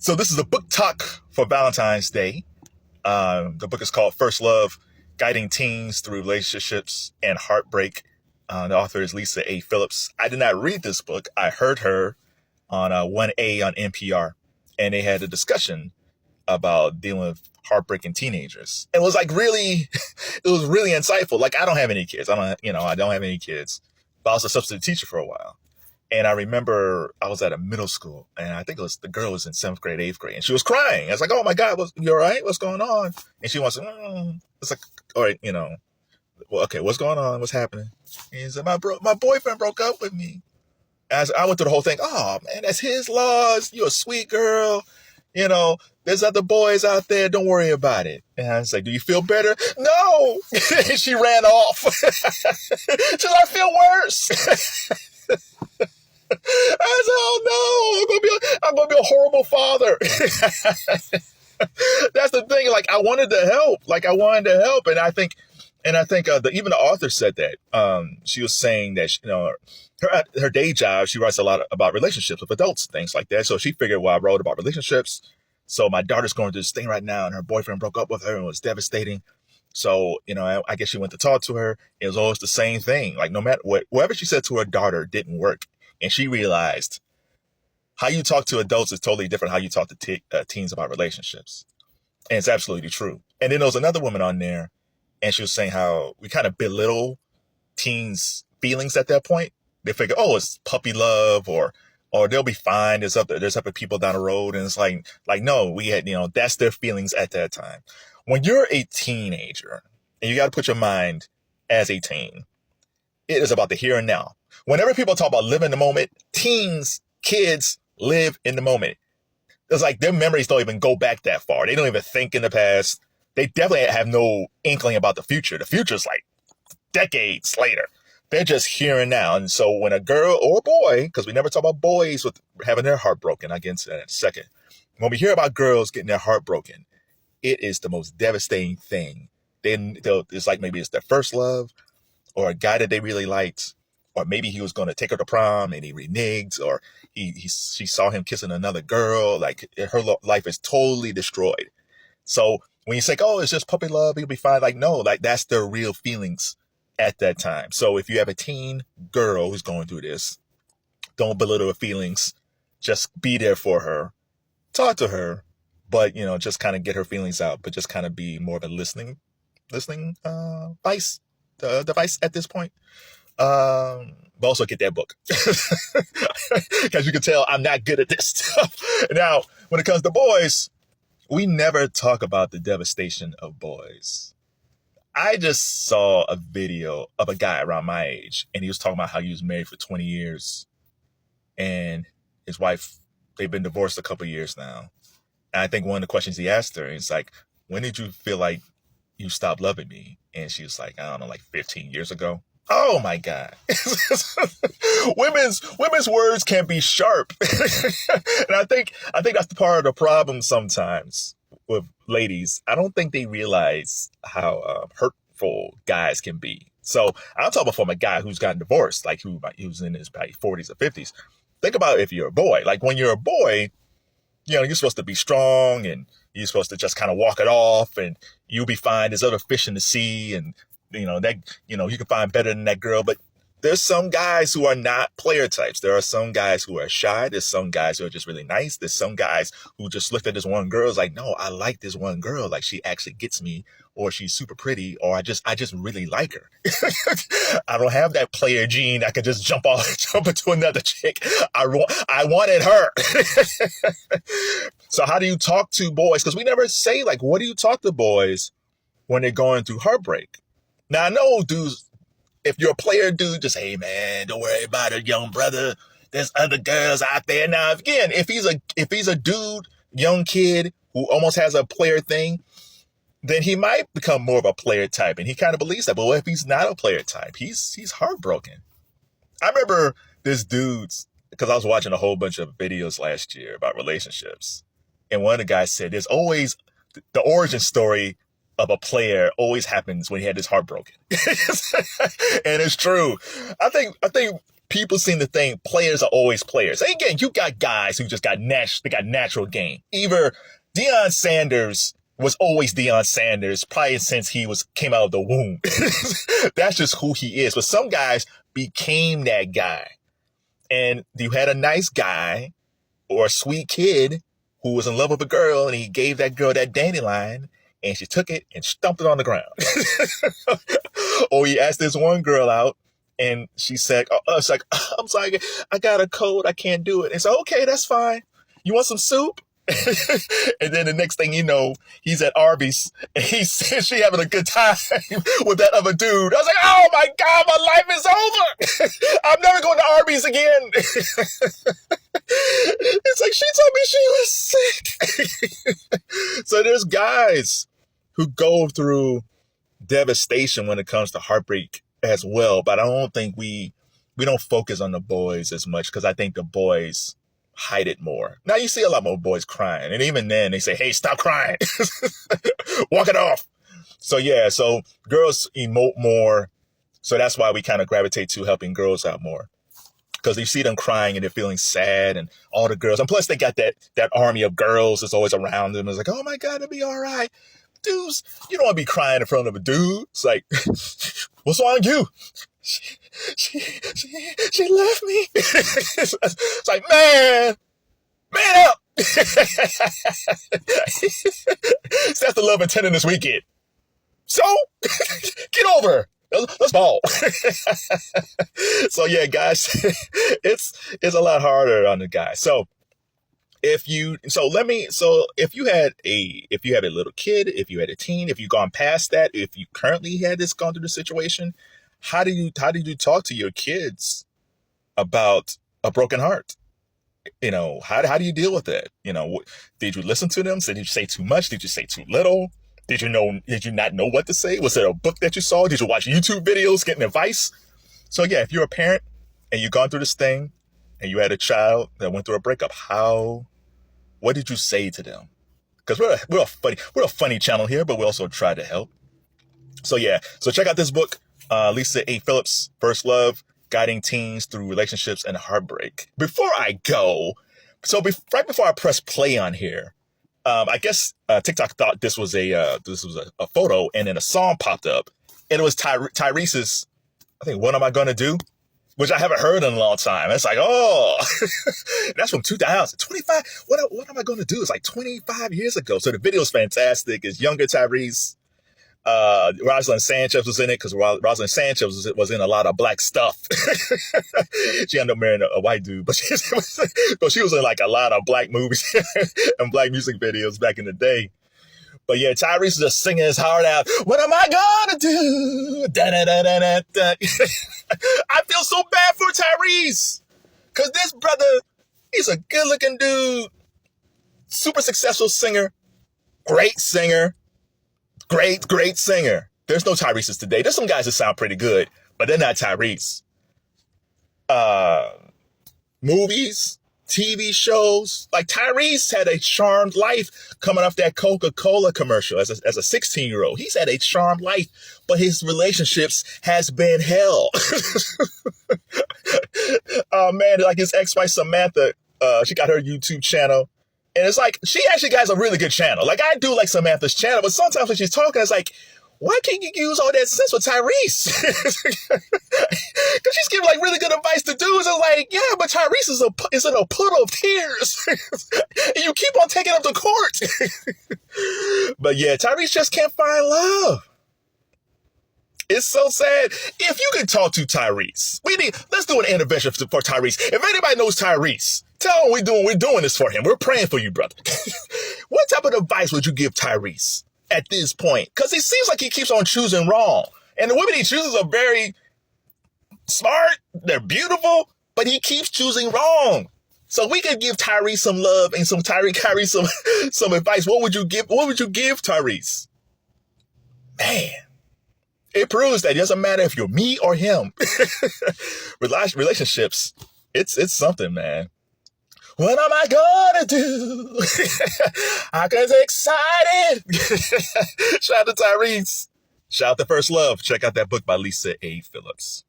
So this is a book talk for Valentine's Day. The book is called First Love, Guiding Teens Through Relationships and Heartbreak. The author is Lisa A. Phillips. I did not read this book. I heard her on 1A on NPR, and they had a discussion about dealing with heartbreaking teenagers. It was like really, it was really insightful. Like I don't have any kids. I don't have any kids, but I was a substitute teacher for a while. And I remember I was at a middle school, and I think the girl was in 7th grade, 8th grade, and she was crying. I was like, "Oh my God, you all right? What's going on?" And she wants to, it's like, all right, well, okay, what's going on? What's happening? And he said, my boyfriend broke up with me. And I went through the whole thing. Oh man, that's his loss. You're a sweet girl. There's other boys out there. Don't worry about it. And I was like, do you feel better? No. And she ran off. She's like, I feel worse. I said, oh no, I'm gonna be a horrible father. That's the thing. Like I wanted to help. And I think even the author said that. She was saying that her day job, she writes a lot about relationships with adults, things like that. So she figured, well, I wrote about relationships. So my daughter's going through this thing right now, and her boyfriend broke up with her and it was devastating. So, I guess she went to talk to her. It was always the same thing. Like no matter whatever she said to her daughter didn't work. And she realized how you talk to adults is totally different how you talk to teens about relationships. And it's absolutely true. And then there was another woman on there, and she was saying how we kind of belittle teens' feelings at that point. They figure, oh, it's puppy love, or they'll be fine. There's other people down the road. And it's like no, we had, that's their feelings at that time. When you're a teenager and you got to put your mind as a teen, it is about the here and now. Whenever people talk about living in the moment, kids live in the moment. It's like their memories don't even go back that far. They don't even think in the past. They definitely have no inkling about the future. The future's like decades later. They're just here and now. And so when a girl or a boy, because we never talk about boys with having their heart broken, I'll get into that in a second. When we hear about girls getting their heart broken, it is the most devastating thing. Then it's like maybe it's their first love, or a guy that they really liked, or maybe he was going to take her to prom and he reneged, or she saw him kissing another girl. Like her life is totally destroyed. So when you say, oh, it's just puppy love, he'll be fine. Like, no, like that's their real feelings at that time. So if you have a teen girl who's going through this, don't belittle her feelings. Just be there for her. Talk to her, but, just kind of get her feelings out, but just kind of be more of a listening device at this point. But also get that book. Because you can tell I'm not good at this stuff. Now, when it comes to boys, we never talk about the devastation of boys. I just saw a video of a guy around my age, and he was talking about how he was married for 20 years. And his wife, they've been divorced a couple of years now. And I think one of the questions he asked her is like, when did you feel like you stopped loving me? And she was like, I don't know, like 15 years ago. Oh my God. Women's words can be sharp. And I think that's the part of the problem sometimes with ladies. I don't think they realize how hurtful guys can be. So I'm talking from a guy who's gotten divorced, like who's in his 40s or 50s. Think about if you're a boy. Like when you're a boy, you're supposed to be strong and you're supposed to just kind of walk it off and you'll be fine. There's other fish in the sea and, you can find better than that girl. But there's some guys who are not player types. There are some guys who are shy. There's some guys who are just really nice. There's some guys who just looked at this one girl. It's like, no, I like this one girl. Like she actually gets me, or she's super pretty, or I just really like her. I don't have that player gene. I can just jump into another chick. I wanted her. So how do you talk to boys? Because we never say like, what do you talk to boys when they're going through heartbreak? Now I know dudes, if you're a player dude, just, hey man, don't worry about it, young brother. There's other girls out there. Now, again, if he's a dude, young kid who almost has a player thing, then he might become more of a player type. And he kind of believes that. But what if he's not a player type? He's heartbroken. I remember this dude's, because I was watching a whole bunch of videos last year about relationships. And one of the guys said, there's always the origin story of a player always happens when he had his heart broken. And it's true. I think people seem to think players are always players. And again, you got guys who just got natural game. Either Deion Sanders was always Deion Sanders, probably since he came out of the womb. That's just who he is. But some guys became that guy. And you had a nice guy or a sweet kid who was in love with a girl, and he gave that girl that dandelion, and she took it and stumped it on the ground. Or he asked this one girl out, and she said, it's like, I'm sorry, I got a cold, I can't do it. And so, okay, that's fine. You want some soup? And then the next thing you know, he's at Arby's, and she having a good time with that other dude. I was like, oh my God, my life is over. I'm never going to Arby's again. It's like, she told me she was sick. So there's guys who go through devastation when it comes to heartbreak as well. But I don't think we don't focus on the boys as much, because I think the boys hide it more. Now you see a lot more boys crying, and even then they say, hey, stop crying. Walk it off. So yeah, so girls emote more. So that's why we kind of gravitate to helping girls out more, because you see them crying and they're feeling sad, and all the girls, and plus they got that army of girls that's always around them. It's like, oh my God, it'll be all right. Dudes, you don't want to be crying in front of a dude. It's like, what's wrong with you? She left me. It's like, man up. So that's the love and tenderness we get. So get over her. Let's ball. So yeah, guys, it's a lot harder on the guys. So if you had a little kid, if you had a teen, if you've gone past that, if you currently gone through the situation, how did you talk to your kids about a broken heart? You know, how do you deal with it? You know, did you listen to them? Did you say too much? Did you say too little? Did you not know what to say? Was there a book that you saw? Did you watch YouTube videos getting advice? So yeah, if you're a parent and you've gone through this thing and you had a child that went through a breakup, what did you say to them? Because we're a funny channel here, but we also try to help. So yeah, so check out this book, Lisa A. Phillips, First Love, Guiding Teens Through Relationships and Heartbreak. Before I go, right before I press play on here, I guess TikTok thought this was a photo, and then a song popped up, and it was Tyrese's, I think, What Am I Gonna Do? Which I haven't heard in a long time. It's like, oh, that's from 2025. What am I going to do? It's like 25 years ago. So the video's fantastic. It's younger Tyrese. Roselyn Sanchez was in it, because Roselyn Sanchez was in a lot of black stuff. She ended up marrying a white dude, but she was in like a lot of black movies and black music videos back in the day. But yeah, Tyrese is just singing his heart out. What am I gonna do? Da, da, da, da, da, da. I feel so bad for Tyrese, because this brother, he's a good-looking dude, super successful singer, great singer, great singer. There's no Tyrese's today. There's some guys that sound pretty good, but they're not Tyrese. Movies, TV shows, like Tyrese had a charmed life coming off that Coca-Cola commercial as a 16-year-old. He's had a charmed life, but his relationships has been hell. Oh man, like his ex-wife Samantha, she got her YouTube channel, and it's like, she actually has a really good channel. Like, I do like Samantha's channel, but sometimes when she's talking, it's like, why can't you use all that sense with Tyrese? Because she's giving like really good advice to dudes. It's like, yeah, but Tyrese is in a puddle of tears. And you keep on taking him to court. But yeah, Tyrese just can't find love. It's so sad. If you could talk to Tyrese, let's do an intervention for Tyrese. If anybody knows Tyrese, tell him we're doing this for him. We're praying for you, brother. What type of advice would you give Tyrese at this point? Because it seems like he keeps on choosing wrong. And the women he chooses are very smart. They're beautiful, but he keeps choosing wrong. So we could give Tyrese some love and some some advice. What would you give Tyrese? Man, it proves that it doesn't matter if you're me or him. Relationships, it's something, man. What am I gonna do? I get excited. Shout out to Tyrese. Shout out to First Love. Check out that book by Lisa A. Phillips.